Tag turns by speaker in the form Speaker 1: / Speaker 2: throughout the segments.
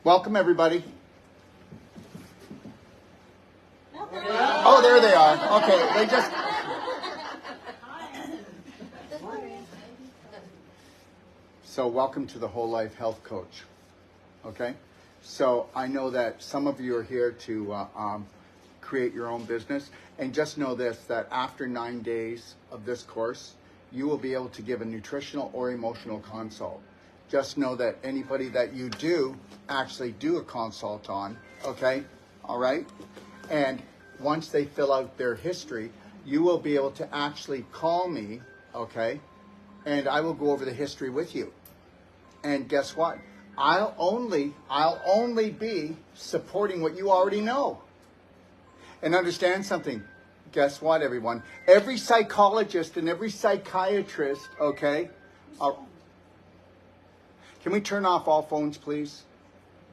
Speaker 1: Welcome, everybody. Oh, there they are. Okay, they just... So welcome to the Whole Life Health Coach. Okay? So I know that some of you are here to create your own business. And just know this, that after 9 days of this course, you will be able to give a nutritional or emotional consult. Just know that anybody that you do actually do a consult on, okay? All right? And once they fill out their history, you will be able to actually call me, okay? And I will go over the history with you. And guess what? I'll only be supporting what you already know. And understand something. Guess what, everyone? Every psychologist and every psychiatrist, okay? Can we turn off all phones, please?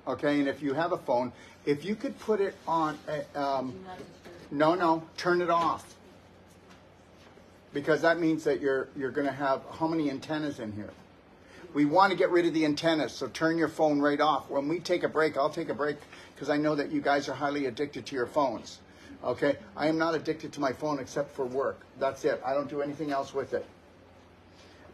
Speaker 1: Okay, and if you have a phone, if you could put it on, turn it off. Because that means that you're going to have how many antennas in here? We want to get rid of the antennas, so turn your phone right off. When we take a break, I'll take a break because I know that you guys are highly addicted to your phones. Okay, I am not addicted to my phone except for work. That's it. I don't do anything else with it.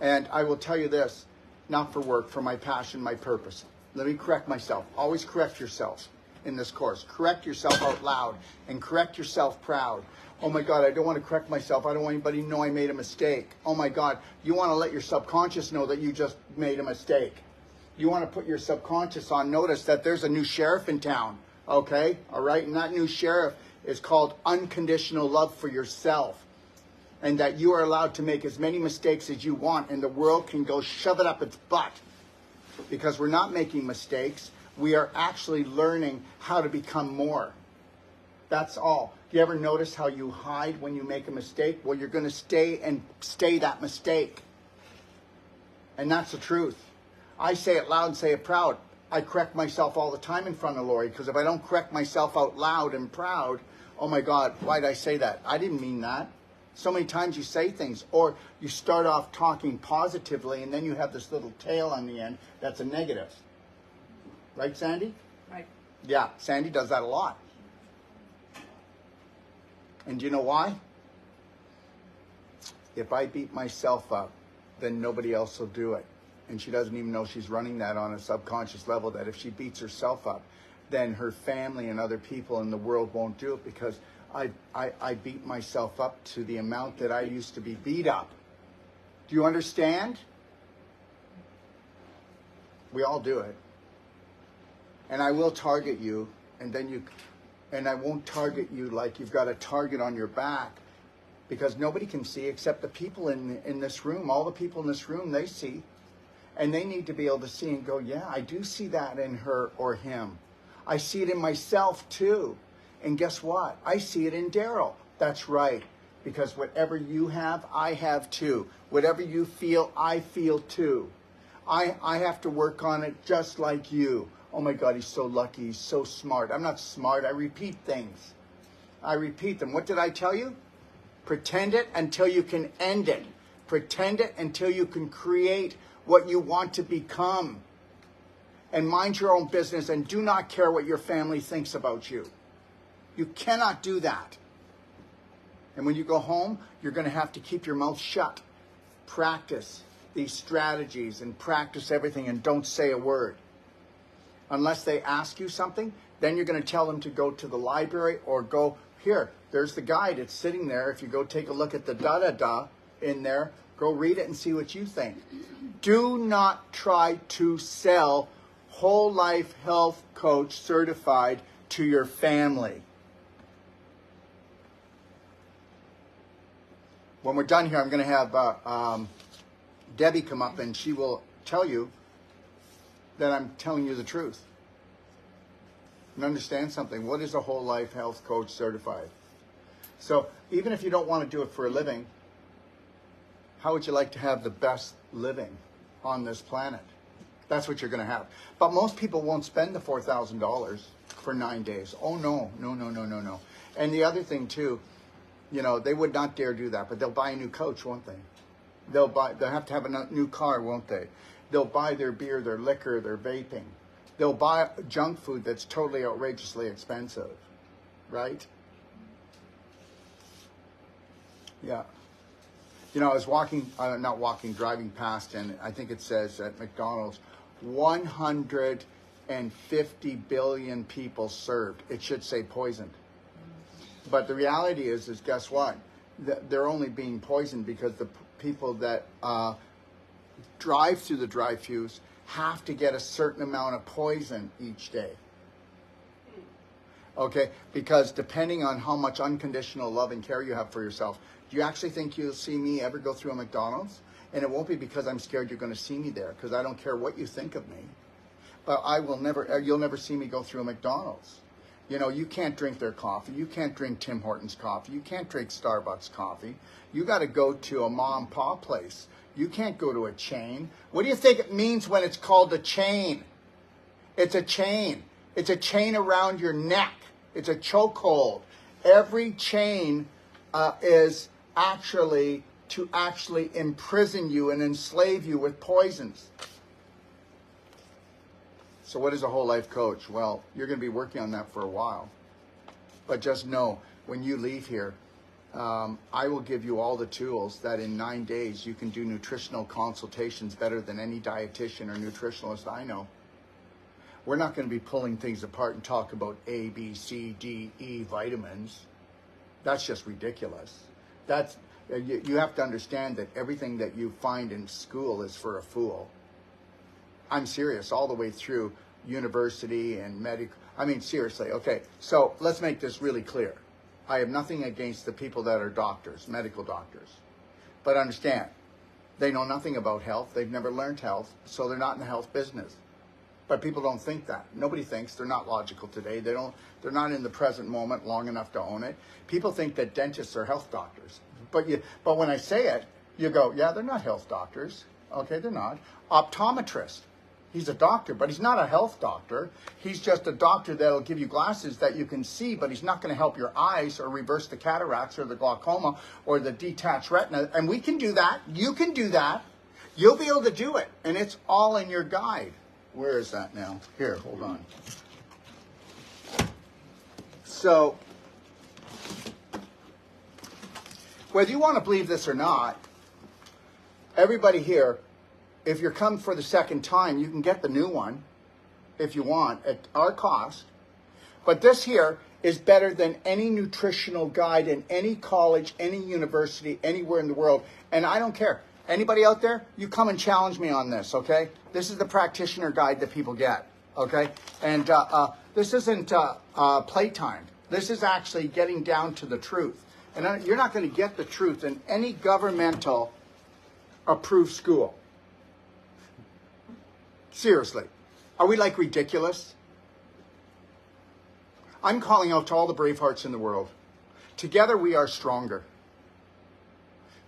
Speaker 1: And I will tell you this, not for work, for my passion, my purpose. Let me correct myself. Always correct yourself in this course. Correct yourself out loud and correct yourself proud. Oh my God, I don't want to correct myself. I don't want anybody to know I made a mistake. Oh my God, you want to let your subconscious know that you just made a mistake. You want to put your subconscious on notice that there's a new sheriff in town. Okay, all right, and that new sheriff is called unconditional love for yourself. And that you are allowed to make as many mistakes as you want and the world can go shove it up its butt. Because we're not making mistakes. We are actually learning how to become more. That's all. Do you ever notice how you hide when you make a mistake? Well, you're going to stay that mistake. And that's the truth. I say it loud and say it proud. I correct myself all the time in front of Lori because if I don't correct myself out loud and proud, oh my God, why did I say that? I didn't mean that. So many times you say things or you start off talking positively and then you have this little tail on the end that's a negative. Right, Sandy?
Speaker 2: Right.
Speaker 1: Yeah, Sandy does that a lot. And do you know why? If I beat myself up, then nobody else will do it. And she doesn't even know she's running that on a subconscious level, that if she beats herself up, then her family and other people in the world won't do it because I beat myself up to the amount that I used to be beat up. Do you understand? We all do it. And I will target you, and I won't target you like you've got a target on your back because nobody can see except the people in this room. All the people in this room, they see. And they need to be able to see and go, yeah, I do see that in her or him. I see it in myself too. And guess what? I see it in Daryl. That's right. Because whatever you have, I have too. Whatever you feel, I feel too. I have to work on it just like you. Oh my God, he's so lucky. He's so smart. I'm not smart. I repeat things. I repeat them. What did I tell you? Pretend it until you can end it. Pretend it until you can create what you want to become. And mind your own business and do not care what your family thinks about you. You cannot do that. And when you go home, you're going to have to keep your mouth shut. Practice these strategies and practice everything and don't say a word. Unless they ask you something, then you're going to tell them to go to the library or go, here, there's the guide. It's sitting there. If you go take a look at the da-da-da in there, go read it and see what you think. Do not try to sell Whole Life Health Coach certified to your family. When we're done here, I'm going to have Debbie come up and she will tell you that I'm telling you the truth. And understand something. What is a Whole Life Health Coach certified? So even if you don't want to do it for a living, how would you like to have the best living on this planet? That's what you're going to have. But most people won't spend the $4,000 for 9 days. Oh, no. And the other thing, too, you know, they would not dare do that, but they'll buy a new coach, won't they? They'll have to have a new car, won't they? They'll buy their beer, their liquor, their vaping. they'll buy junk food that's totally outrageously expensive, right? Yeah. You know, I was driving past, and I think it says at McDonald's, 150 billion people served. It should say poisoned. But the reality is guess what? They're only being poisoned because the people that drive through the drive-thrus have to get a certain amount of poison each day. Okay? Because depending on how much unconditional love and care you have for yourself, do you actually think you'll see me ever go through a McDonald's? And it won't be because I'm scared you're going to see me there, because I don't care what you think of me. But you'll never see me go through a McDonald's. You know, you can't drink their coffee. You can't drink Tim Hortons coffee. You can't drink Starbucks coffee. You got to go to a mom and pop place. You can't go to a chain. What do you think it means when it's called a chain? It's a chain. It's a chain around your neck. It's a chokehold. Every chain is actually to imprison you and enslave you with poisons. So what is a whole life coach? Well, you're going to be working on that for a while. But just know, when you leave here, I will give you all the tools that in 9 days you can do nutritional consultations better than any dietitian or nutritionalist I know. We're not going to be pulling things apart and talk about A, B, C, D, E vitamins. That's just ridiculous. You have to understand that everything that you find in school is for a fool. I'm serious, all the way through university and medical. I mean, seriously. Okay, so let's make this really clear. I have nothing against the people that are doctors, medical doctors. But understand, they know nothing about health. They've never learned health, so they're not in the health business. But people don't think that. Nobody thinks. They're not logical today. They're not in the present moment long enough to own it. People think that dentists are health doctors. But when I say it, you go, yeah, they're not health doctors. Okay, they're not. Optometrist. He's a doctor, but he's not a health doctor. He's just a doctor that'll give you glasses that you can see, but he's not going to help your eyes or reverse the cataracts or the glaucoma or the detached retina. And we can do that. You can do that. You'll be able to do it. And it's all in your guide. Where is that now? Here, hold on. So, whether you want to believe this or not, everybody here, if you're coming for the second time, you can get the new one if you want at our cost. But this here is better than any nutritional guide in any college, any university, anywhere in the world. And I don't care. Anybody out there, you come and challenge me on this, okay? This is the practitioner guide that people get, okay? And this isn't playtime. This is actually getting down to the truth. And you're not going to get the truth in any governmental approved school. Seriously. Are we like ridiculous? I'm calling out to all the brave hearts in the world. Together we are stronger.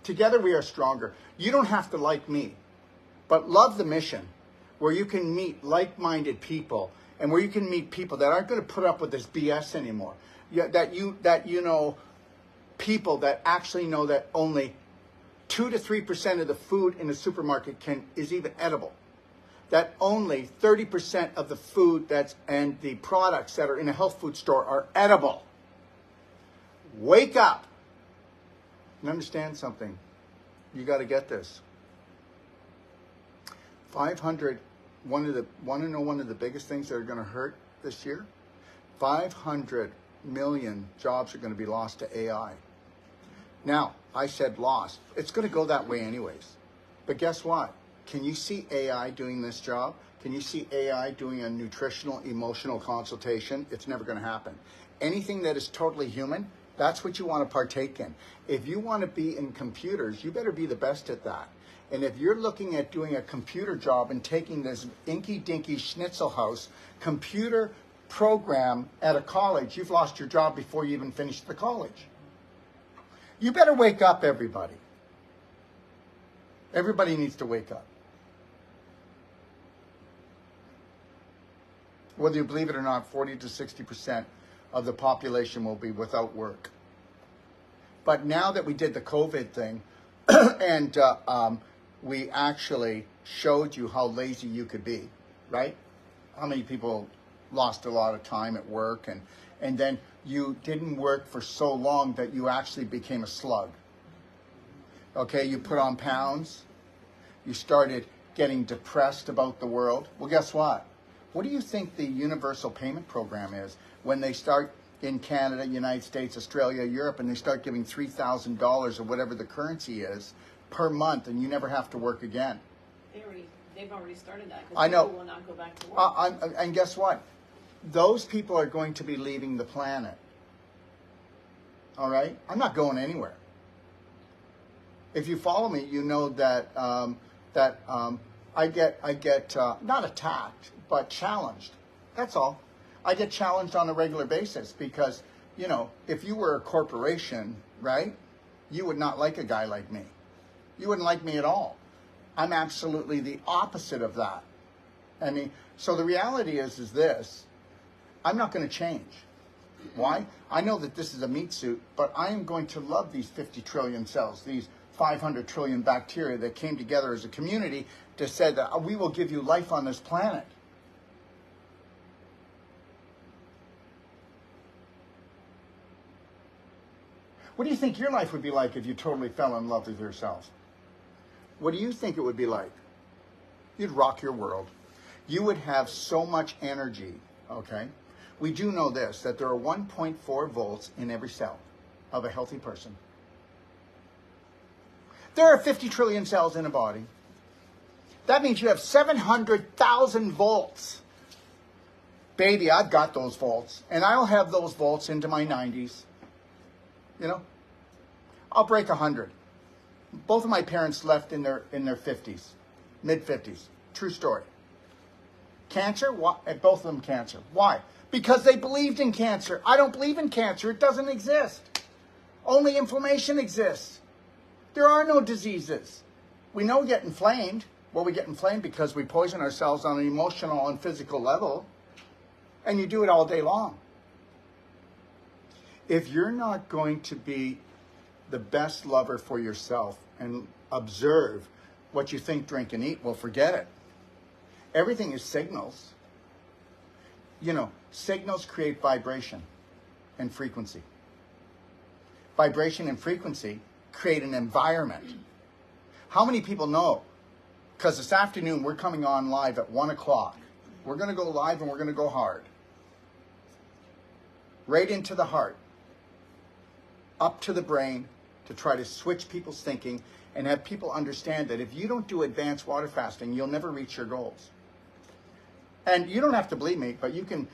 Speaker 1: Together we are stronger. You don't have to like me, but love the mission where you can meet like-minded people and where you can meet people that aren't going to put up with this BS anymore. That you know people that actually know that only 2 to 3% of the food in the supermarket is even edible. That only 30% of the food and the products that are in a health food store are edible. Wake up and understand something. You got to get this. 500. Want to know one of the biggest things that are going to hurt this year? 500 million jobs are going to be lost to AI. Now, I said lost. It's going to go that way anyways. But guess what? Can you see AI doing this job? Can you see AI doing a nutritional, emotional consultation? It's never going to happen. Anything that is totally human, that's what you want to partake in. If you want to be in computers, you better be the best at that. And if you're looking at doing a computer job and taking this inky-dinky Schnitzelhaus computer program at a college, you've lost your job before you even finished the college. You better wake up, everybody. Everybody needs to wake up. Whether you believe it or not, 40 to 60% of the population will be without work. But now that we did the COVID thing, and we actually showed you how lazy you could be, right? how many people lost a lot of time at work, and then you didn't work for so long that you actually became a slug. Okay, you put on pounds, you started getting depressed about the world. Well, guess what? What do you think the universal payment program is when they start in Canada, United States, Australia, Europe, and they start giving $3,000 or whatever the currency is per month, and you never have to work again?
Speaker 2: They've already started that.
Speaker 1: I know.
Speaker 2: People will not go back to work.
Speaker 1: And guess what? Those people are going to be leaving the planet. All right? I'm not going anywhere. If you follow me, you know that I get not attacked, but challenged. That's all. I get challenged on a regular basis because, you know, if you were a corporation, right, you would not like a guy like me. You wouldn't like me at all. I'm absolutely the opposite of that. I mean, so the reality is this: I'm not going to change. Why? I know that this is a meat suit, but I am going to love these 50 trillion cells, these 500 trillion bacteria that came together as a community to say that we will give you life on this planet. What do you think your life would be like if you totally fell in love with yourself? What do you think it would be like? You'd rock your world. You would have so much energy, okay? We do know this, that there are 1.4 volts in every cell of a healthy person. There are 50 trillion cells in a body. That means you have 700,000 volts. Baby, I've got those volts, and I'll have those volts into my 90s. You know, I'll break 100. Both of my parents left in their 50s, mid-50s. True story. Cancer? Both of them cancer. Why? Because they believed in cancer. I don't believe in cancer. It doesn't exist. Only inflammation exists. There are no diseases. We know we get inflamed. Well, we get inflamed because we poison ourselves on an emotional and physical level. And you do it all day long. If you're not going to be the best lover for yourself and observe what you think, drink, and eat, well, forget it. Everything is signals. You know, signals create vibration and frequency. Vibration and frequency create an environment. How many people know? Because this afternoon we're coming on live at 1 o'clock. We're going to go live and we're going to go hard. Right into the heart. Up to the brain to try to switch people's thinking and have people understand that if you don't do advanced water fasting, you'll never reach your goals. And you don't have to believe me, but you can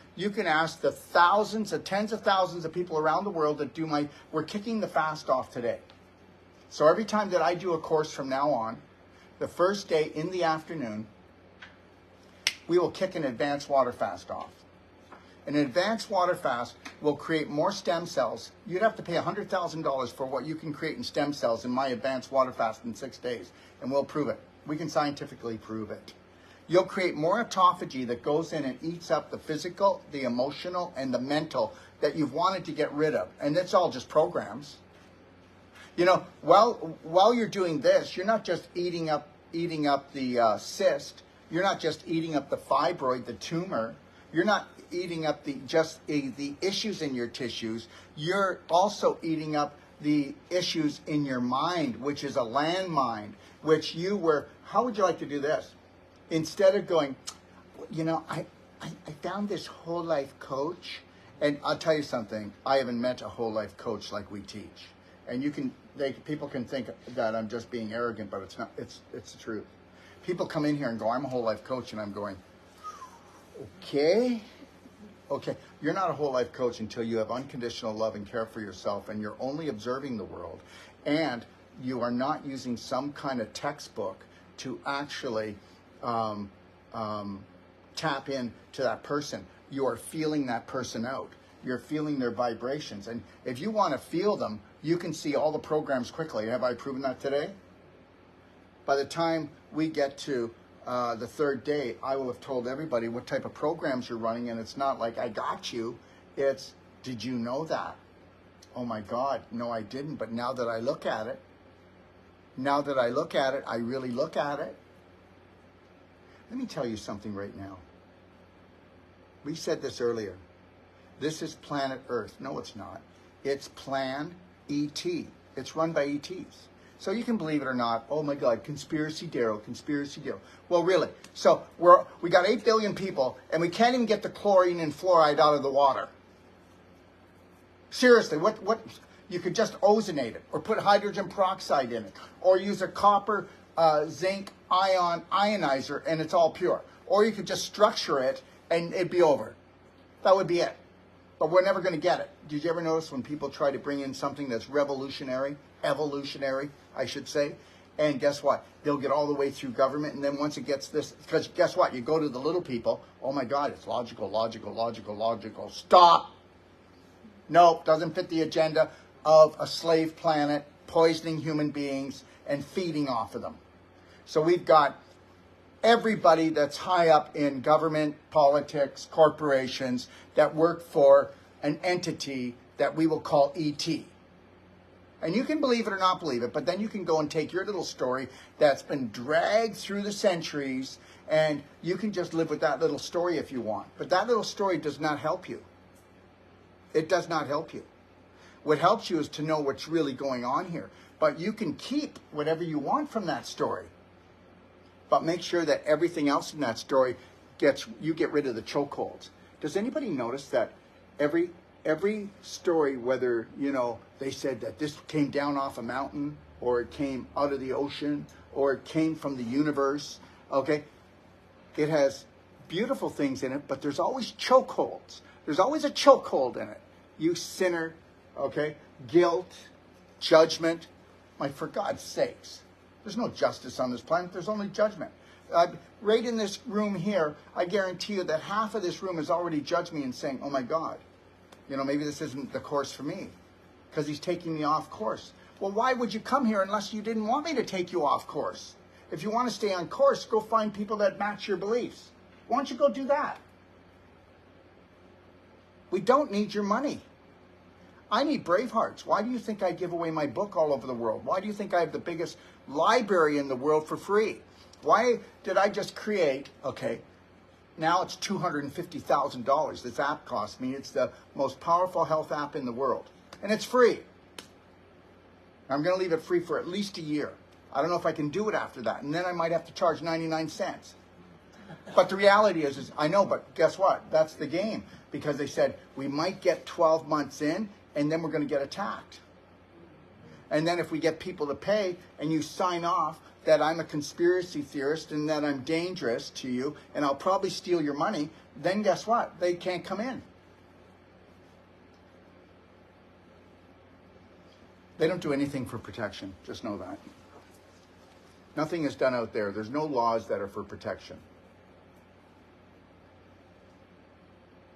Speaker 1: ask the thousands, the tens of thousands of people around the world that we're kicking the fast off today. So every time that I do a course from now on, the first day in the afternoon, we will kick an advanced water fast off. An advanced water fast will create more stem cells. You'd have to pay $100,000 for what you can create in stem cells in my advanced water fast in 6 days, and we'll prove it. We can scientifically prove it. You'll create more autophagy that goes in and eats up the physical, the emotional, and the mental that you've wanted to get rid of. And it's all just programs. You know, while you're doing this, you're not just eating up the cyst. You're not just eating up the fibroid, the tumor. You're not eating up the issues in your tissues. You're also eating up the issues in your mind, which is a landmine, which you were. How would you like to do this? Instead of going, you know, I found this whole life coach, and I'll tell you something. I haven't met a whole life coach like we teach, and people can think that I'm just being arrogant, but it's not. It's the truth. People come in here and go, I'm a whole life coach, and I'm going, okay. You're not a whole life coach until you have unconditional love and care for yourself, and you're only observing the world, and you are not using some kind of textbook to actually tap in to that person. You are feeling that person out. You're feeling their vibrations. And if you want to feel them, you can see all the programs quickly. Have I proven that today? By the time we get to the third day, I will have told everybody what type of programs you're running, and it's not like I got you. It's, did you know that? Oh my God, no I didn't, but now that I look at it, I really look at it. Let me tell you something right now. We said this earlier. This is planet Earth. No, it's not. It's Plan ET. It's run by ETs. So you can believe it or not. Oh my God, conspiracy Daryl, conspiracy Daryl. Well, really. So we got 8 billion people, and we can't even get the chlorine and fluoride out of the water. Seriously, what? You could just ozonate it, or put hydrogen peroxide in it, or use a copper zinc ionizer, and it's all pure. Or you could just structure it, and it'd be over. That would be it. But we're never going to get it. Did you ever notice when people try to bring in something that's revolutionary, evolutionary, I should say, and guess what? They'll get all the way through government, and then once it gets this, because guess what? You go to the little people, oh my God, it's logical, logical, logical, logical. Stop! Nope, doesn't fit the agenda of a slave planet, poisoning human beings, and feeding off of them. So we've got everybody that's high up in government, politics, corporations that work for an entity that we will call ET. And you can believe it or not believe it, but then you can go and take your little story that's been dragged through the centuries, and you can just live with that little story if you want. But that little story does not help you. It does not help you. What helps you is to know what's really going on here. But you can keep whatever you want from that story. But make sure that everything else in that story you get rid of the chokeholds. Does anybody notice that every story, whether, they said that this came down off a mountain, or it came out of the ocean, or it came from the universe, okay? It has beautiful things in it, but there's always chokeholds. There's always a chokehold in it. You sinner, okay? Guilt, judgment. For God's sakes. There's no justice on this planet. There's only judgment. Right in this room here, I guarantee you that half of this room has already judged me and saying, oh my God, maybe this isn't the course for me, because he's taking me off course. Well, why would you come here unless you didn't want me to take you off course? If you want to stay on course, go find people that match your beliefs. Why don't you go do that? We don't need your money. I need Bravehearts. Why do you think I give away my book all over the world? Why do you think I have the biggest library in the world for free? Why did I just create, now it's $250,000 this app cost me. It's the most powerful health app in the world. And it's free. I'm going to leave it free for at least a year. I don't know if I can do it after that. And then I might have to charge 99 cents. But the reality is I know, but guess what? That's the game. Because they said we might get 12 months in, and then we're going to get attacked. And then if we get people to pay, and you sign off that I'm a conspiracy theorist and that I'm dangerous to you, and I'll probably steal your money, then guess what? They can't come in. They don't do anything for protection. Just know that. Nothing is done out there. There's no laws that are for protection.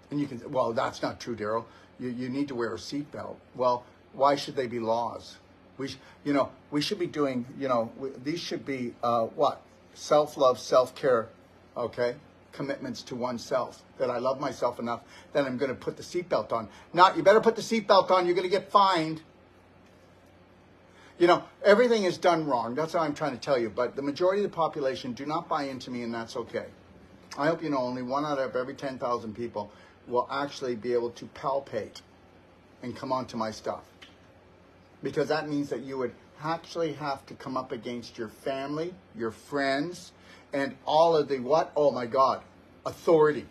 Speaker 1: And you can say, well, that's not true, Daryl. You need to wear a seatbelt. Well, why should they be laws? We should be doing, these should be, self-love, self-care, commitments to oneself. That I love myself enough that I'm going to put the seatbelt on. Not, you better put the seatbelt on, you're going to get fined. Everything is done wrong. That's how I'm trying to tell you. But the majority of the population do not buy into me, and that's okay. I hope you know only 1 out of every 10,000 people will actually be able to palpate and come onto my stuff. Because that means that you would actually have to come up against your family, your friends, and all of the what? Oh my God, authority.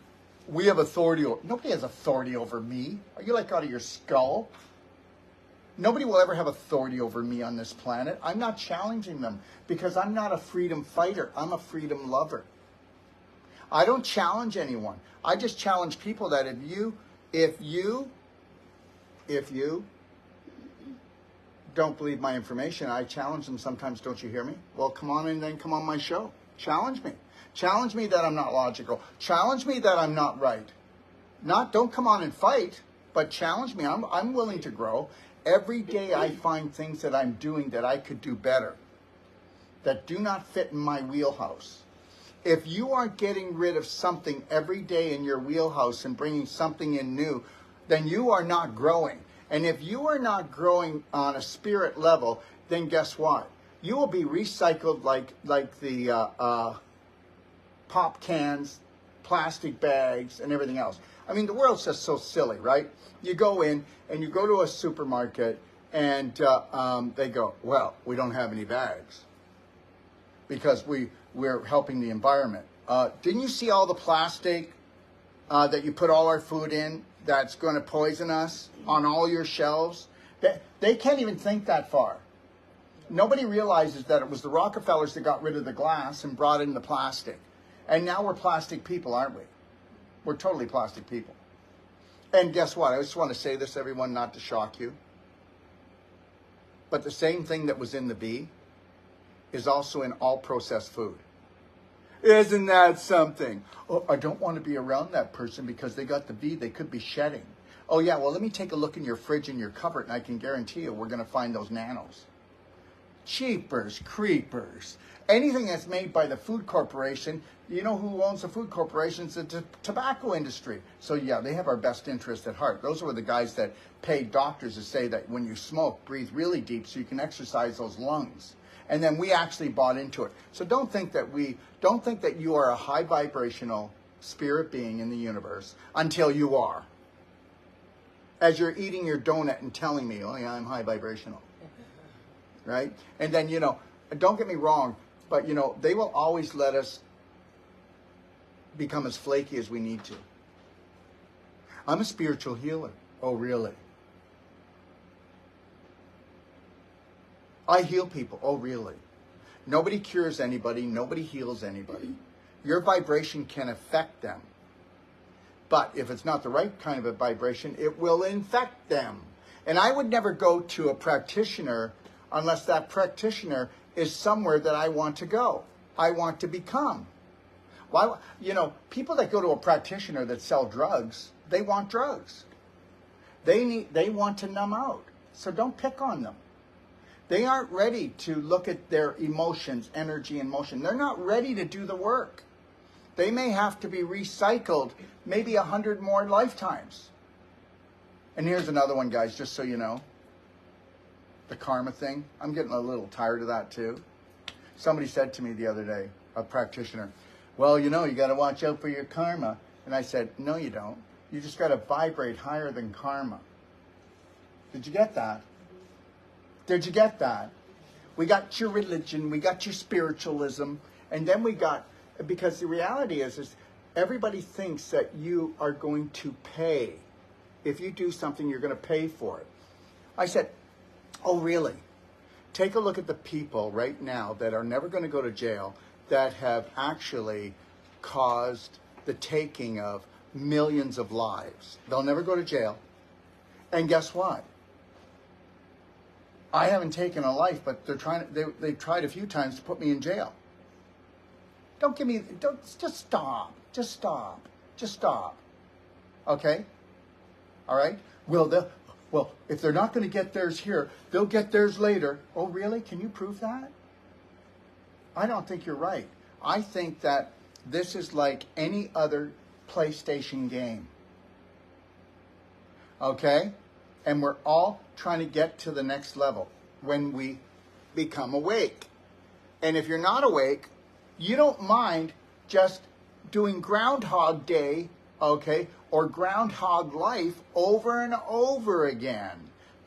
Speaker 1: We have authority. Nobody has authority over me. Are you like out of your skull? Nobody will ever have authority over me on this planet. I'm not challenging them because I'm not a freedom fighter. I'm a freedom lover. I don't challenge anyone. I just challenge people that if you don't believe my information, I challenge them sometimes. Don't you hear me? Well, come on and then come on my show. Challenge me. Challenge me that I'm not logical. Challenge me that I'm not right. Don't come on and fight, but challenge me. I'm willing to grow. Every day I find things that I'm doing that I could do better, that do not fit in my wheelhouse. If you aren't getting rid of something every day in your wheelhouse and bringing something in new, then you are not growing. And if you are not growing on a spirit level, then guess what? You will be recycled like the pop cans, plastic bags and everything else. I mean, the world's just so silly, right? You go in and you go to a supermarket and they go, well, we don't have any bags because we're helping the environment. Didn't you see all the plastic that you put all our food in that's going to poison us on all your shelves? They can't even think that far. Nobody realizes that it was the Rockefellers that got rid of the glass and brought in the plastic. And now we're plastic people, aren't we? We're totally plastic people. And guess what? I just want to say this, everyone, not to shock you. But the same thing that was in the bee is also in all processed food. Isn't that something? Oh, I don't want to be around that person because they got the bee. They could be shedding. Oh, yeah, well, let me take a look in your fridge and your cupboard, and I can guarantee you we're going to find those nanos. Cheapers, creepers. Anything that's made by the food corporation, you know who owns the food corporation? It's the tobacco industry. So yeah, they have our best interest at heart. Those were the guys that paid doctors to say that when you smoke, breathe really deep so you can exercise those lungs. And then we actually bought into it. So don't think that you are a high vibrational spirit being in the universe until you are. As you're eating your donut and telling me, oh yeah, I'm high vibrational. Right? And then, don't get me wrong, but, they will always let us become as flaky as we need to. I'm a spiritual healer. Oh, really? I heal people. Oh, really? Nobody cures anybody. Nobody heals anybody. Your vibration can affect them. But if it's not the right kind of a vibration, it will infect them. And I would never go to a practitioner unless that practitioner is somewhere that I want to go. I want to become. Why? People that go to a practitioner that sell drugs, they want drugs. They want to numb out. So don't pick on them. They aren't ready to look at their emotions, energy and motion. They're not ready to do the work. They may have to be recycled maybe 100 more lifetimes. And here's another one, guys, just so you know. The karma thing. I'm getting a little tired of that too. Somebody said to me the other day, a practitioner, well, you got to watch out for your karma. And I said, no, you don't. You just got to vibrate higher than karma. Did you get that? Did you get that? We got your religion, we got your spiritualism, and then we got, because the reality is everybody thinks that you are going to pay. If you do something, you're going to pay for it. I said, oh, really? Take a look at the people right now that are never going to go to jail that have actually caused the taking of millions of lives. They'll never go to jail. And guess what? I haven't taken a life, but they've tried a few times to put me in jail. Just stop. Just stop. Just stop. Okay? All right? Well, if they're not going to get theirs here, they'll get theirs later. Oh, really? Can you prove that? I don't think you're right. I think that this is like any other PlayStation game. Okay? And we're all trying to get to the next level when we become awake. And if you're not awake, you don't mind just doing Groundhog Day, okay, or Groundhog Life over and over again.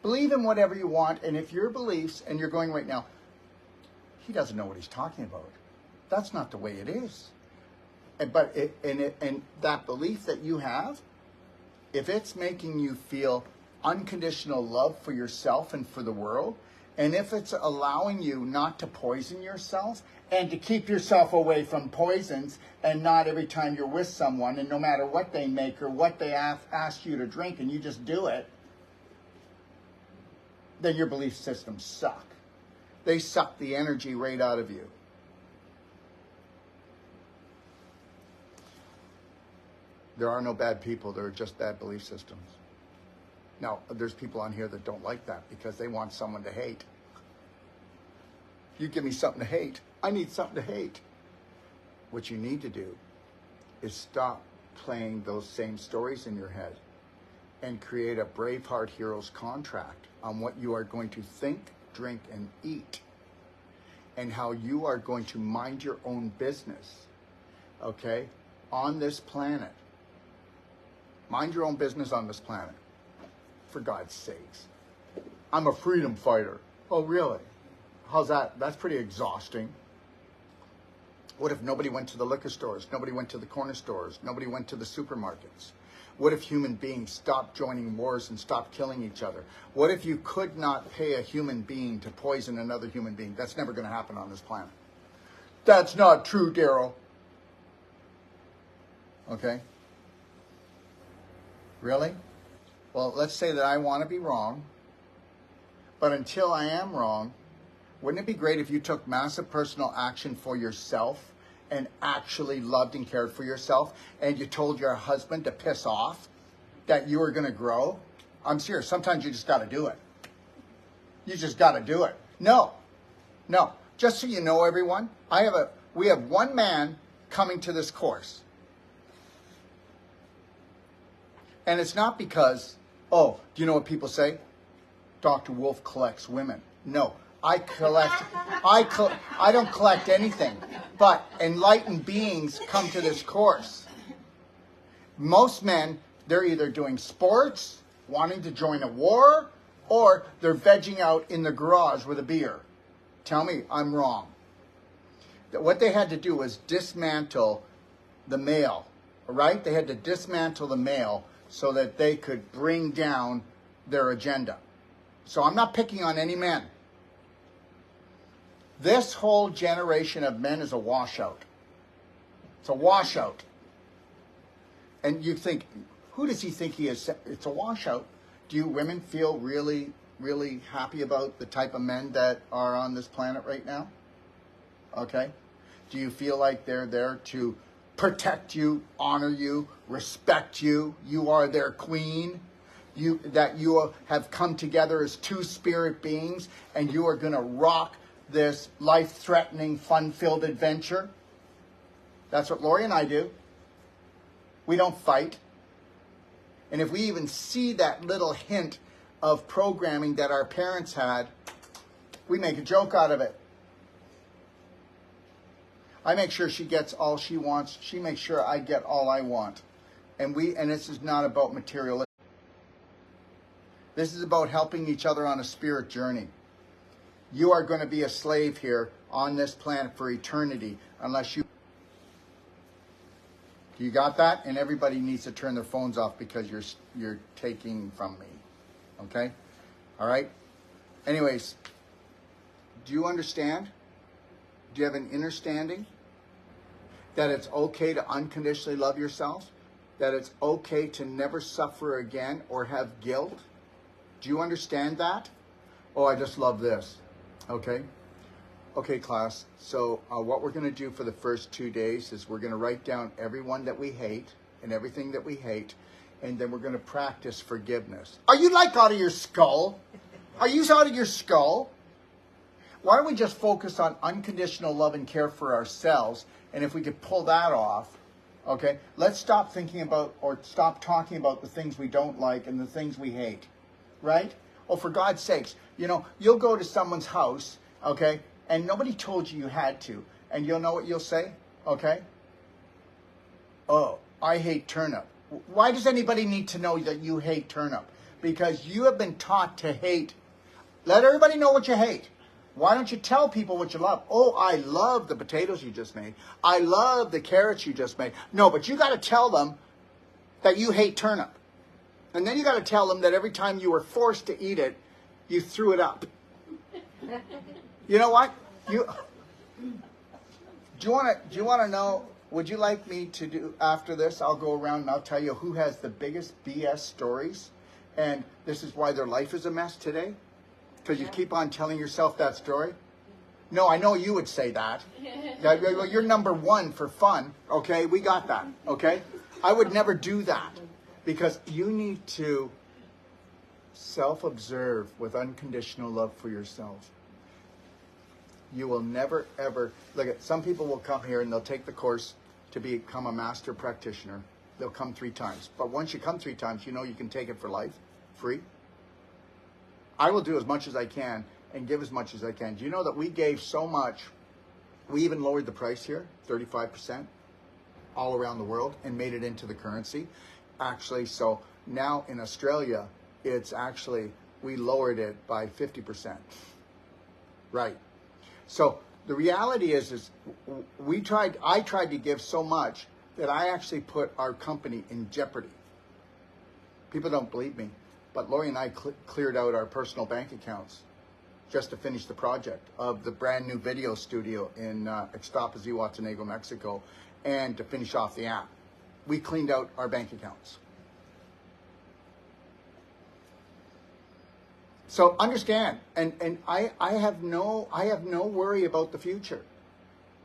Speaker 1: Believe in whatever you want, and if your beliefs, and you're going right now, he doesn't know what he's talking about. That's not the way it is. And that belief that you have, if it's making you feel unconditional love for yourself and for the world, and if it's allowing you not to poison yourself and to keep yourself away from poisons, and not every time you're with someone and no matter what they make or what they ask you to drink and you just do it, then your belief systems suck. They suck the energy right out of you. There are no bad people. There are just bad belief systems. Now, there's people on here that don't like that because they want someone to hate. You give me something to hate. I need something to hate. What you need to do is stop playing those same stories in your head and create a Braveheart Heroes contract on what you are going to think, drink, and eat, and how you are going to mind your own business, okay? on this planet. Mind your own business on this planet. For God's sakes. I'm a freedom fighter. Oh, really? How's that? That's pretty exhausting. What if nobody went to the liquor stores? Nobody went to the corner stores? Nobody went to the supermarkets? What if human beings stopped joining wars and stopped killing each other? What if you could not pay a human being to poison another human being? That's never going to happen on this planet. That's not true, Daryl. Okay? Really? Well, let's say that I want to be wrong, but until I am wrong, wouldn't it be great if you took massive personal action for yourself and actually loved and cared for yourself, and you told your husband to piss off that you were going to grow? I'm serious. Sometimes you just got to do it. You just got to do it. No. Just so you know, everyone, we have one man coming to this course. And it's not because, oh, do you know what people say? Dr. Wolf collects women. No, I don't collect anything. But enlightened beings come to this course. Most men, they're either doing sports, wanting to join a war, or they're vegging out in the garage with a beer. Tell me I'm wrong. What they had to do was dismantle the male, right? They had to dismantle the male so that they could bring down their agenda. So I'm not picking on any men. This whole generation of men is a washout. It's a washout. And you think, who does he think he is? It's a washout. Do you women feel really, really happy about the type of men that are on this planet right now? Okay. Do you feel like they're there to protect you, honor you, respect you? You are their queen. That you have come together as two spirit beings, and you are going to rock this life-threatening, fun-filled adventure. That's what Lori and I do. We don't fight. And if we even see that little hint of programming that our parents had, we make a joke out of it. I make sure she gets all she wants. She makes sure I get all I want. And this is not about material. This is about helping each other on a spirit journey. You are going to be a slave here on this planet for eternity unless you... You got that? And everybody needs to turn their phones off because you're taking from me. Okay? All right? Anyways, do you understand? Do you have an understanding that it's okay to unconditionally love yourself? That it's okay to never suffer again or have guilt? Do you understand that? Oh, I just love this. Okay? Okay, class. So what we're going to do for the first 2 days is we're going to write down everyone that we hate and everything that we hate, and then we're going to practice forgiveness. Are you like out of your skull? Are you out of your skull? Why don't we just focus on unconditional love and care for ourselves, and if we could pull that off, okay, let's stop thinking about or stop talking about the things we don't like and the things we hate. Right? Oh, for God's sakes, you'll go to someone's house, okay, and nobody told you had to, and you'll know what you'll say, okay? Oh, I hate turnip. Why does anybody need to know that you hate turnip? Because you have been taught to hate. Let everybody know what you hate. Why don't you tell people what you love? Oh, I love the potatoes you just made. I love the carrots you just made. No, but you got to tell them that you hate turnip. And then you got to tell them that every time you were forced to eat it, you threw it up. You know what? Do you want to know? Would you like me to do after this? I'll go around and I'll tell you who has the biggest BS stories, and this is why their life is a mess today. Because you keep on telling yourself that story. No, I know you would say that. You're number one for fun. Okay, we got that. Okay, I would never do that. Because you need to self-observe with unconditional love for yourself. You will never, ever... Look, some people will come here and they'll take the course to become a master practitioner. They'll come 3 times. But once you come 3 times, you know you can take it for life, free. I will do as much as I can and give as much as I can. Do you know that we gave so much, we even lowered the price here, 35%? all around the world and made it into the currency. Actually, so now in Australia, it's actually, we lowered it by 50%. Right. So the reality is I tried to give so much that I actually put our company in jeopardy. People don't believe me, but Lori and I cleared out our personal bank accounts just to finish the project of the brand new video studio in Ixtapa, Zihuatanejo, Mexico, and to finish off the app. We cleaned out our bank accounts. So understand, and I have no worry about the future.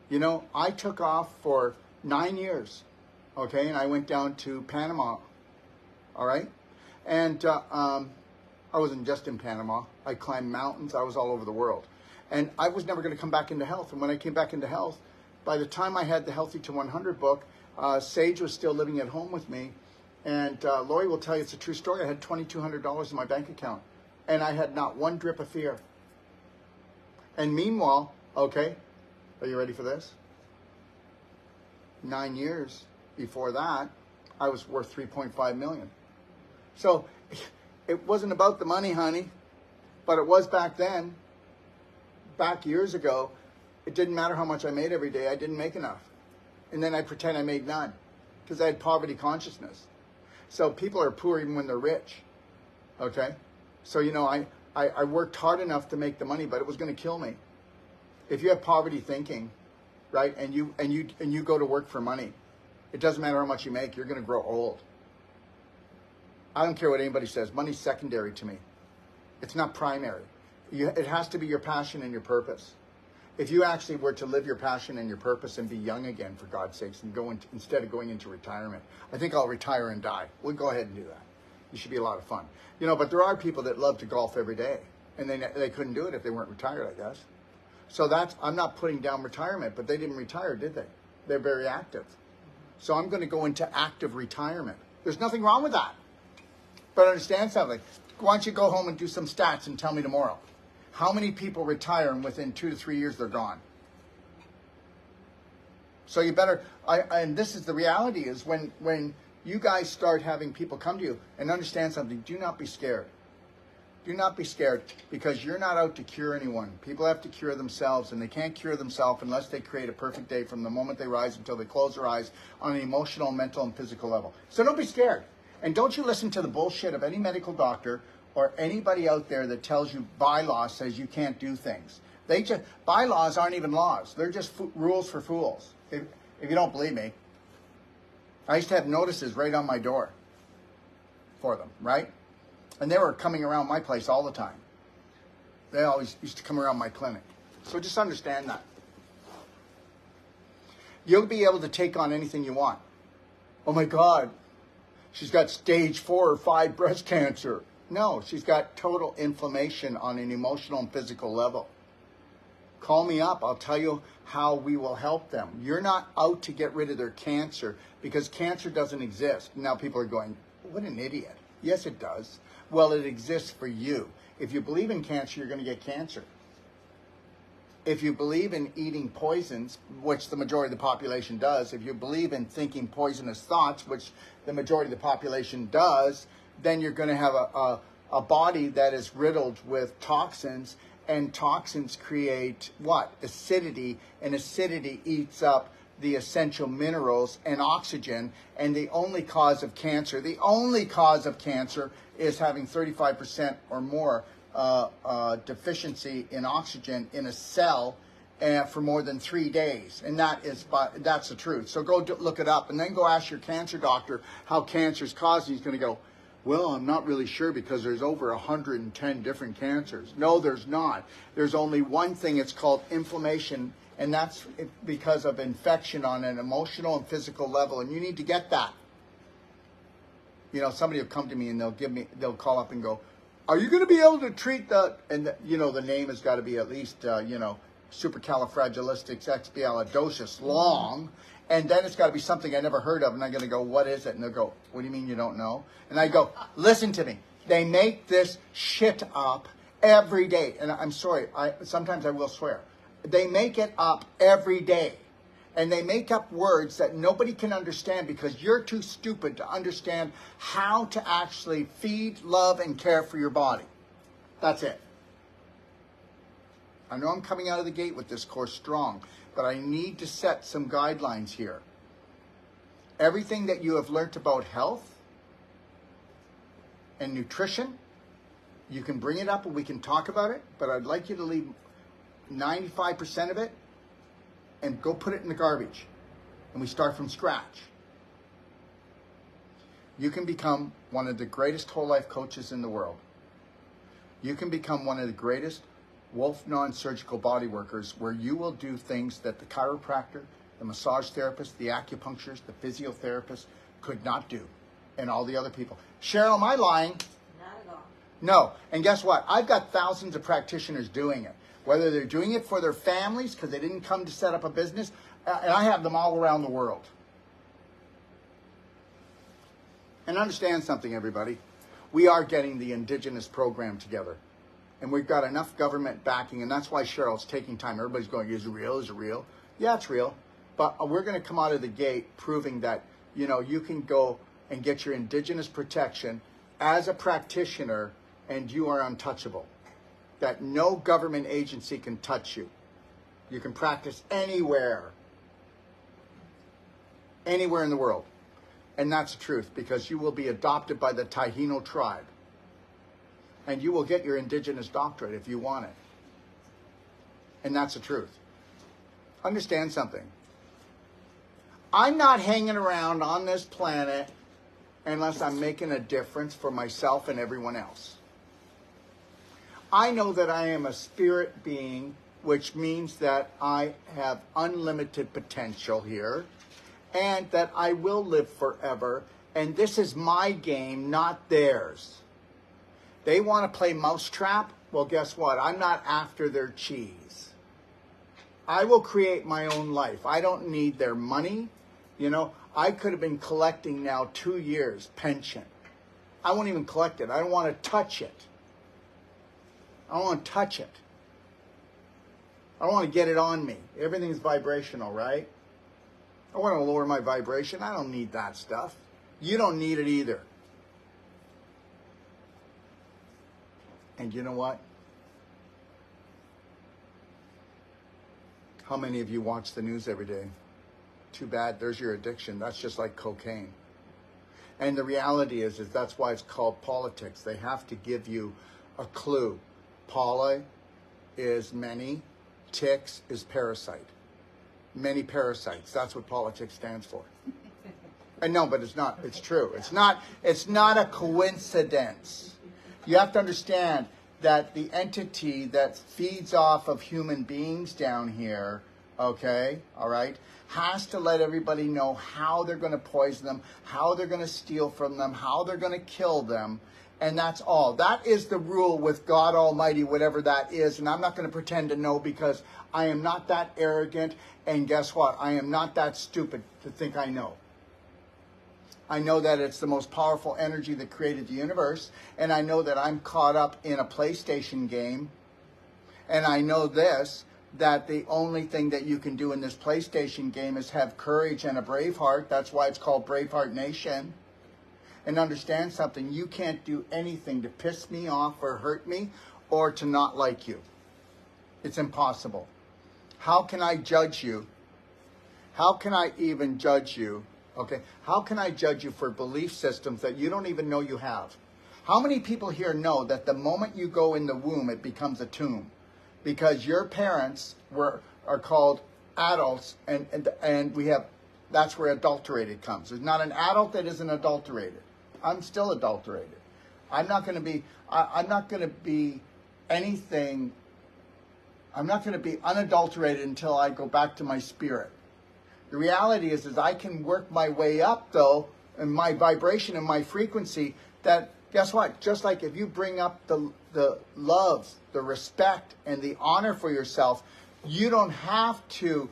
Speaker 1: You know, I took off for 9 years, okay, and I went down to Panama, all right, and I wasn't just in Panama. I climbed mountains. I was all over the world, and I was never going to come back into health. And when I came back into health, by the time I had the Healthy to 100 book, Sage was still living at home with me, and Lori will tell you it's a true story. I had $2,200 in my bank account. And I had not one drip of fear. And meanwhile, okay, are you ready for this? 9 years before that, I was worth $3.5 million. So it wasn't about the money, honey, but it was back then. Back years ago, it didn't matter how much I made every day. I didn't make enough. And then I'd pretend I made none because I had poverty consciousness. So people are poor even when they're rich, okay? So, you know, I worked hard enough to make the money, but it was going to kill me. If you have poverty thinking, right, and you go to work for money, it doesn't matter how much you make, you're going to grow old. I don't care what anybody says. Money's secondary to me. It's not primary. It has to be your passion and your purpose. If you actually were to live your passion and your purpose and be young again, for God's sakes, and instead of going into retirement, I think I'll retire and die. We'll go ahead and do that. It should be a lot of fun. You know, but there are people that love to golf every day, and they couldn't do it if they weren't retired, I guess. So I'm not putting down retirement, but they didn't retire, did they? They're very active. So I'm going to go into active retirement. There's nothing wrong with that. But understand something. Why don't you go home and do some stats and tell me tomorrow. How many people retire and within 2 to 3 years they're gone? So you better, and this is the reality, is when you guys start having people come to you, and understand something, do not be scared. Do not be scared, because you're not out to cure anyone. People have to cure themselves, and they can't cure themselves unless they create a perfect day from the moment they rise until they close their eyes on an emotional, mental, and physical level. So don't be scared. And don't you listen to the bullshit of any medical doctor or anybody out there that tells you bylaw says you can't do things. Bylaws aren't even laws. They're just rules for fools. If you don't believe me, I used to have notices right on my door for them, right? And they were coming around my place all the time. They always used to come around my clinic. So just understand that. You'll be able to take on anything you want. Oh my God, she's got stage 4 or 5 breast cancer. No, she's got total inflammation on an emotional and physical level. Call me up. I'll tell you how we will help them. You're not out to get rid of their cancer, because cancer doesn't exist. Now people are going, what an idiot. Yes, it does. Well, it exists for you. If you believe in cancer, you're going to get cancer. If you believe in eating poisons, which the majority of the population does, if you believe in thinking poisonous thoughts, which the majority of the population does, then you're going to have a body that is riddled with toxins, and toxins create what? Acidity, and acidity eats up the essential minerals and oxygen, and the only cause of cancer is having 35% or more deficiency in oxygen in a cell for more than 3 days, and that's the truth. So go look it up, and then go ask your cancer doctor how cancer is caused. He's going to go, well, I'm not really sure, because there's over 110 different cancers. No, there's not. There's only one thing. It's called inflammation, and that's because of infection on an emotional and physical level, and you need to get that. You know, somebody will come to me and they'll call up and go, are you going to be able to treat the name has got to be at least, supercalifragilisticexpialidocious long. And then it's got to be something I never heard of. And I'm going to go, what is it? And they'll go, what do you mean you don't know? And I go, listen to me. They make this shit up every day. And I'm sorry, sometimes I will swear. They make it up every day. And they make up words that nobody can understand because you're too stupid to understand how to actually feed, love, and care for your body. That's it. I know I'm coming out of the gate with this course strong, but I need to set some guidelines here. Everything that you have learned about health and nutrition, you can bring it up and we can talk about it, but I'd like you to leave 95% of it and go put it in the garbage. And we start from scratch. You can become one of the greatest whole life coaches in the world. You can become one of the greatest Wolf non-surgical body workers where you will do things that the chiropractor, the massage therapist, the acupuncturist, the physiotherapist could not do. And all the other people. Cheryl, am I lying?
Speaker 2: Not at all.
Speaker 1: No. And guess what? I've got thousands of practitioners doing it. Whether they're doing it for their families because they didn't come to set up a business. And I have them all around the world. And understand something, everybody. We are getting the indigenous program together. And we've got enough government backing. And that's why Cheryl's taking time. Everybody's going, is it real? Is it real? Yeah, it's real. But we're going to come out of the gate proving that, you know, you can go and get your indigenous protection as a practitioner and you are untouchable. That no government agency can touch you. You can practice anywhere. Anywhere in the world. And that's the truth because you will be adopted by the Taino tribe. And you will get your indigenous doctorate if you want it. And that's the truth. Understand something. I'm not hanging around on this planet unless I'm making a difference for myself and everyone else. I know that I am a spirit being, which means that I have unlimited potential here, and that I will live forever, and this is my game, not theirs. They want to play mousetrap? Well, guess what? I'm not after their cheese. I will create my own life. I don't need their money. You know, I could have been collecting now 2 years pension. I won't even collect it. I don't want to touch it. I don't want to touch it. I don't want to get it on me. Everything's vibrational, right? I want to lower my vibration. I don't need that stuff. You don't need it either. And you know what? How many of you watch the news every day? Too bad. There's your addiction. That's just like cocaine. And the reality is that's why it's called politics. They have to give you a clue. Poly is many. Ticks is parasite. Many parasites. That's what politics stands for. And no, but it's not. It's true. It's not a coincidence. You have to understand that the entity that feeds off of human beings down here, okay, all right, has to let everybody know how they're going to poison them, how they're going to steal from them, how they're going to kill them. And that's all. That is the rule with God Almighty, whatever that is. And I'm not going to pretend to know because I am not that arrogant. And guess what? I am not that stupid to think I know. I know that it's the most powerful energy that created the universe. And I know that I'm caught up in a PlayStation game. And I know this, that the only thing that you can do in this PlayStation game is have courage and a brave heart. That's why it's called Braveheart Nation. And understand something, you can't do anything to piss me off or hurt me or to not like you. It's impossible. How can I judge you? How can I even judge you? Okay, how can I judge you for belief systems that you don't even know you have? How many people here know that the moment you go in the womb, it becomes a tomb? Because your parents are called adults, and we have, that's where adulterated comes. There's not an adult that isn't adulterated. I'm still adulterated. I'm not going to be anything. I'm not going to be unadulterated until I go back to my spirit. The reality is I can work my way up, though, in my vibration and my frequency, that, guess what? Just like if you bring up the love, the respect, and the honor for yourself, you don't have to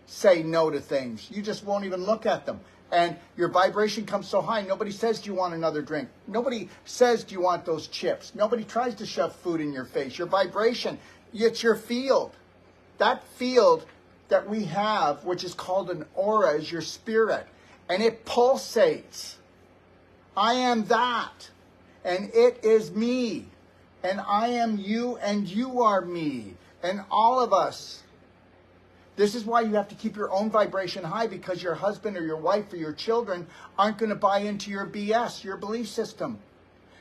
Speaker 1: say no to things. You just won't even look at them. And your vibration comes so high, nobody says, do you want another drink? Nobody says, do you want those chips? Nobody tries to shove food in your face. Your vibration, it's your field. That field that we have, which is called an aura, is your spirit. And it pulsates. I am that. And it is me. And I am you, and you are me. And all of us. This is why you have to keep your own vibration high, because your husband or your wife or your children aren't going to buy into your BS, your belief system.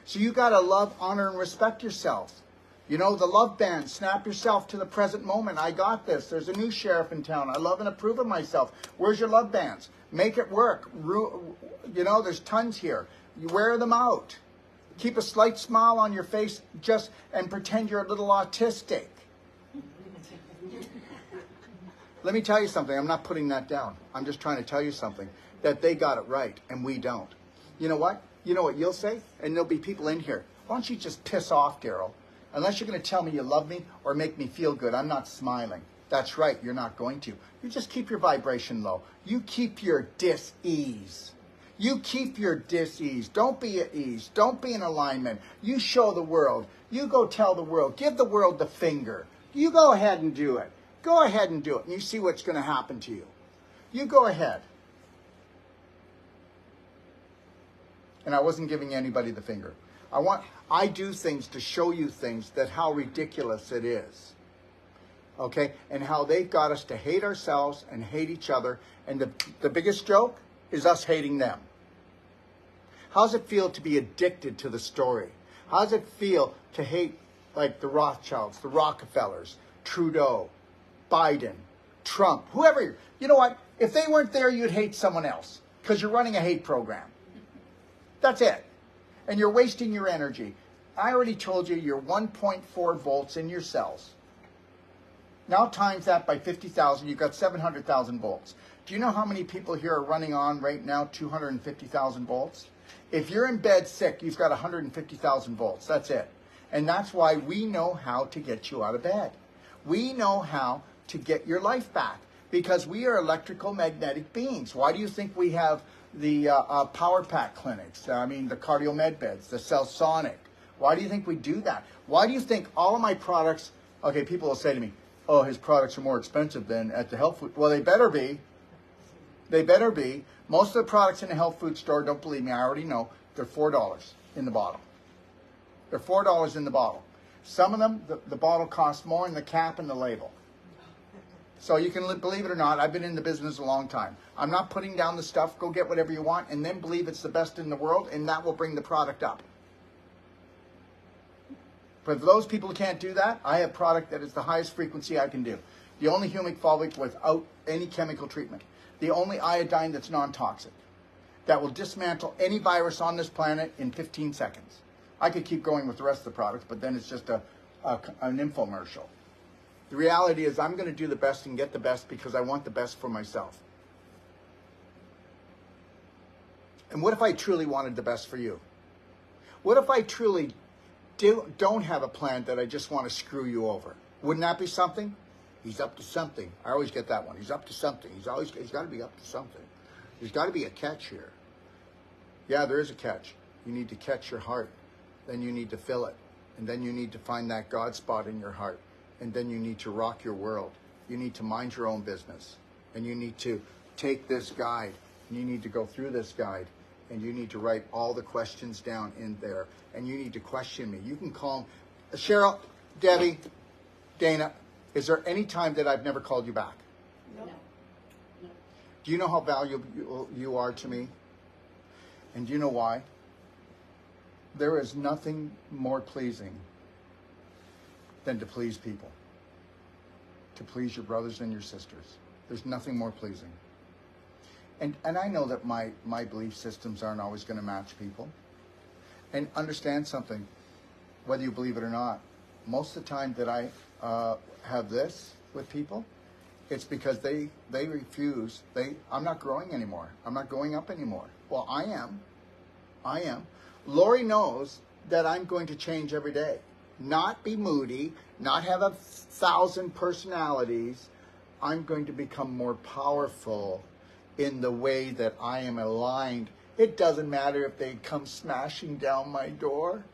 Speaker 1: So you got to love, honor, and respect yourself. You know, the love band, snap yourself to the present moment. I got this. There's a new sheriff in town. I love and approve of myself. Where's your love bands? Make it work. You know, there's tons here. You wear them out. Keep a slight smile on your face and pretend you're a little autistic. Let me tell you something. I'm not putting that down. I'm just trying to tell you something. That they got it right and we don't. You know what? You know what you'll say? And there'll be people in here. Why don't you just piss off, Daryl? Unless you're going to tell me you love me or make me feel good, I'm not smiling. That's right, you're not going to. You just keep your vibration low. You keep your dis-ease. You keep your dis-ease. Don't be at ease. Don't be in alignment. You show the world. You go tell the world. Give the world the finger. You go ahead and do it. Go ahead and do it, and you see what's going to happen to you. You go ahead. And I wasn't giving anybody the finger. I do things to show you things that how ridiculous it is. Okay? And how they've got us to hate ourselves and hate each other. And the biggest joke is us hating them. How does it feel to be addicted to the story? How does it feel to hate like the Rothschilds, the Rockefellers, Trudeau, Biden, Trump, whoever? You know what? If they weren't there, you'd hate someone else because you're running a hate program. That's it. And you're wasting your energy. I already told you you're 1.4 volts in your cells. Now times that by 50,000, you've got 700,000 volts. Do you know how many people here are running on right now 250,000 volts? If you're in bed sick, you've got 150,000 volts. That's it. And that's why we know how to get you out of bed. We know how to get your life back because we are electrical magnetic beings. Why do you think we have the Power Pack clinics? I mean, the Cardio Med beds, the Cellsonic. Why do you think we do that? Why do you think all of my products, okay, people will say to me, oh, his products are more expensive than at the health food. Well, they better be. They better be. Most of the products in the health food store, don't believe me, I already know, they're $4 in the bottle. They're $4 in the bottle. Some of them, the bottle costs more than the cap and the label. So you can believe it or not, I've been in the business a long time. I'm not putting down the stuff. Go get whatever you want and then believe it's the best in the world, and that will bring the product up. But for those people who can't do that, I have product that is the highest frequency I can do. The only humic fulvic without any chemical treatment. The only iodine that's non-toxic. That will dismantle any virus on this planet in 15 seconds. I could keep going with the rest of the products, but then it's just an infomercial. The reality is I'm going to do the best and get the best because I want the best for myself. And what if I truly wanted the best for you? What if I truly don't have a plan that I just want to screw you over? Wouldn't that be something? He's up to something. I always get that one. He's up to something. He's got to be up to something. There's got to be a catch here. Yeah, there is a catch. You need to catch your heart. Then you need to fill it. And then you need to find that God spot in your heart. And then you need to rock your world. You need to mind your own business. And you need to take this guide. And you need to go through this guide. And you need to write all the questions down in there. And you need to question me. You can call Cheryl, Debbie, Dana. Is there any time that I've never called you back?
Speaker 2: No.
Speaker 1: Do you know how valuable you are to me? And do you know why? There is nothing more pleasing than to please people. To please your brothers and your sisters. There's nothing more pleasing. And I know that my belief systems aren't always going to match people. And understand something, whether you believe it or not, most of the time that I have this with people, it's because they refuse. I'm not growing anymore. I'm not going up anymore. Well, I am. Lori knows that I'm going to change every day. Not be moody, not have 1,000 personalities. I'm going to become more powerful in the way that I am aligned. It doesn't matter if they come smashing down my door.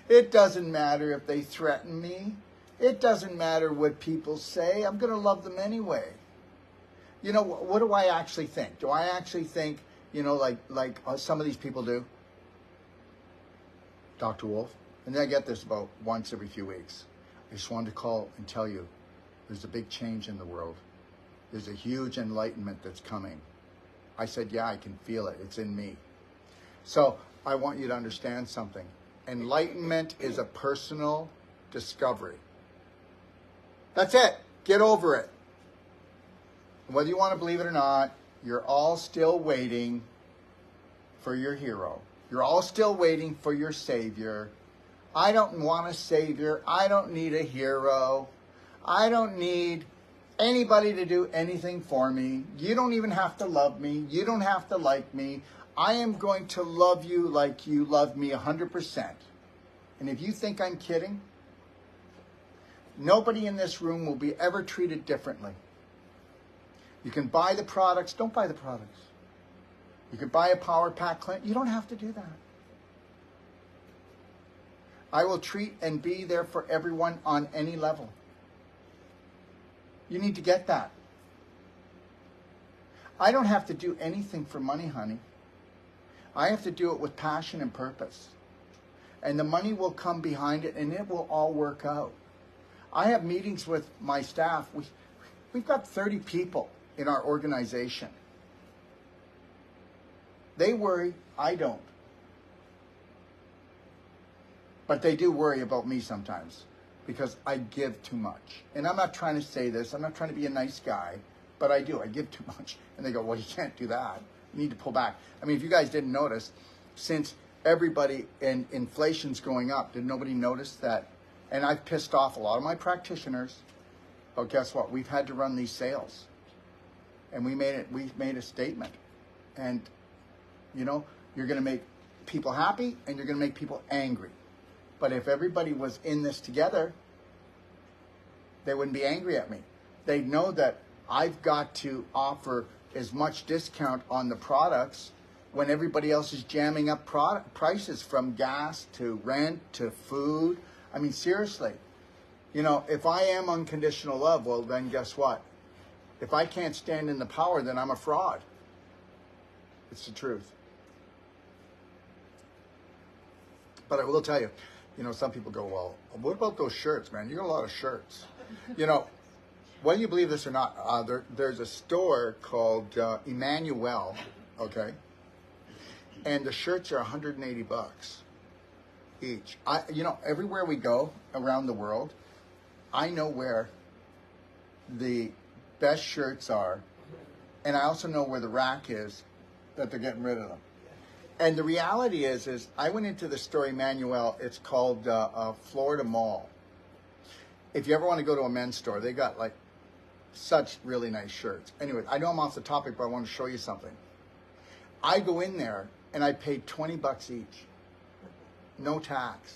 Speaker 1: It doesn't matter if they threaten me. It doesn't matter what people say. I'm going to love them anyway. You know, what do I actually think? Do I actually think, you know, like some of these people do? Dr. Wolf? And I get this about once every few weeks. I just wanted to call and tell you there's a big change in the world. There's a huge enlightenment that's coming. I said, yeah, I can feel it. It's in me. So I want you to understand something. Enlightenment is a personal discovery. That's it. Get over it. Whether you want to believe it or not, you're all still waiting for your hero. You're all still waiting for your savior. I don't want a savior. I don't need a hero. I don't need anybody to do anything for me. You don't even have to love me. You don't have to like me. I am going to love you like you love me 100%. And if you think I'm kidding, nobody in this room will be ever treated differently. You can buy the products. Don't buy the products. You can buy a power pack cleanse. You don't have to do that. I will treat and be there for everyone on any level. You need to get that. I don't have to do anything for money, honey. I have to do it with passion and purpose. And the money will come behind it, and it will all work out. I have meetings with my staff. We've got 30 people in our organization. They worry, I don't. But they do worry about me sometimes because I give too much. And I'm not trying to say this. I'm not trying to be a nice guy, but I do. I give too much. And they go, well, you can't do that. You need to pull back. I mean, if you guys didn't notice, since everybody and inflation's going up, did nobody notice that? And I've pissed off a lot of my practitioners. But guess what? We've had to run these sales. And we made a statement. And, you know, you're going to make people happy and you're going to make people angry. But if everybody was in this together, they wouldn't be angry at me. They'd know that I've got to offer as much discount on the products when everybody else is jamming up prices from gas to rent to food. I mean, seriously, you know, if I am unconditional love, well, then guess what? If I can't stand in the power, then I'm a fraud. It's the truth. But I will tell you, you know, some people go, well, what about those shirts, man? You got a lot of shirts. You know, whether you believe this or not, there's a store called Emmanuel, okay? And the shirts are $180 each. You know, everywhere we go around the world, I know where the best shirts are, and I also know where the rack is that they're getting rid of them. And the reality is I went into the store Emmanuel. It's called Florida Mall. If you ever want to go to a men's store, they got like such really nice shirts. Anyway, I know I'm off the topic, but I want to show you something. I go in there and I paid $20 each, no tax.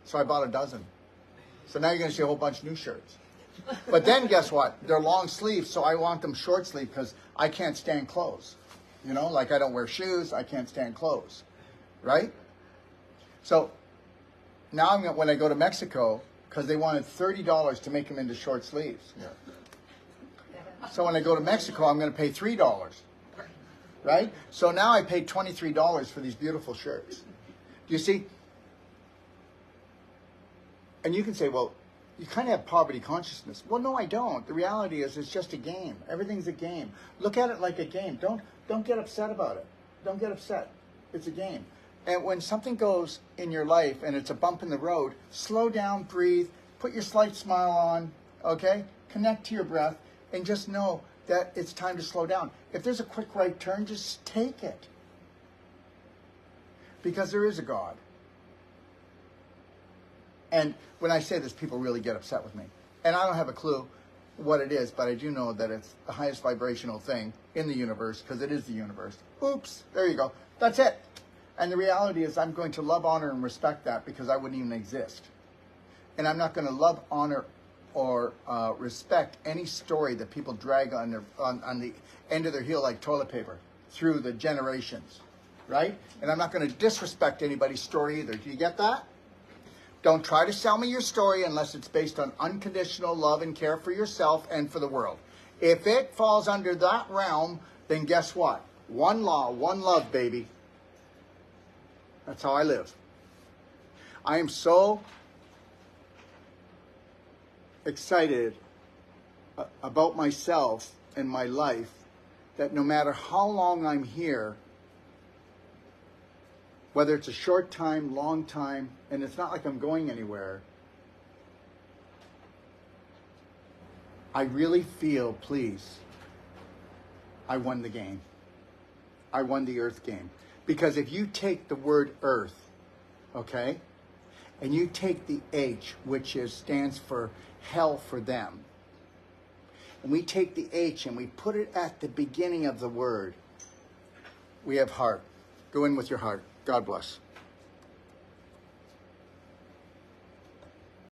Speaker 1: So I bought a dozen. So now you're going to see a whole bunch of new shirts. But then guess what? They're long sleeves, so I want them short sleeve because I can't stand clothes. You know, like I don't wear shoes, I can't stand clothes, right? So now when I go to Mexico, because they wanted $30 to make them into short sleeves. Yeah. So when I go to Mexico, I'm going to pay $3, right? So now I paid $23 for these beautiful shirts. Do you see? And you can say, well, you kind of have poverty consciousness. Well, no, I don't. The reality is it's just a game. Everything's a game. Look at it like a game. Don't get upset about it. Don't get upset. It's a game. And when something goes in your life and it's a bump in the road, slow down, breathe, put your slight smile on, okay? Connect to your breath and just know that it's time to slow down. If there's a quick right turn, just take it. Because there is a God. And when I say this, people really get upset with me. And I don't have a clue what it is, but I do know that it's the highest vibrational thing in the universe, because it is the universe. Oops, there you go. That's it. And the reality is I'm going to love, honor, and respect that because I wouldn't even exist. And I'm not going to love, honor, or respect any story that people drag on the end of their heel like toilet paper through the generations, right? And I'm not going to disrespect anybody's story either. Do you get that? Don't try to sell me your story unless it's based on unconditional love and care for yourself and for the world. If it falls under that realm, then guess what? One law, one love, baby. That's how I live. I am so excited about myself and my life that no matter how long I'm here, whether it's a short time, long time, and it's not like I'm going anywhere, I really feel, please, I won the game. I won the earth game. Because if you take the word earth, okay, and you take the H, which stands for hell for them, and we take the H and we put it at the beginning of the word, we have heart. Go in with your heart. God bless.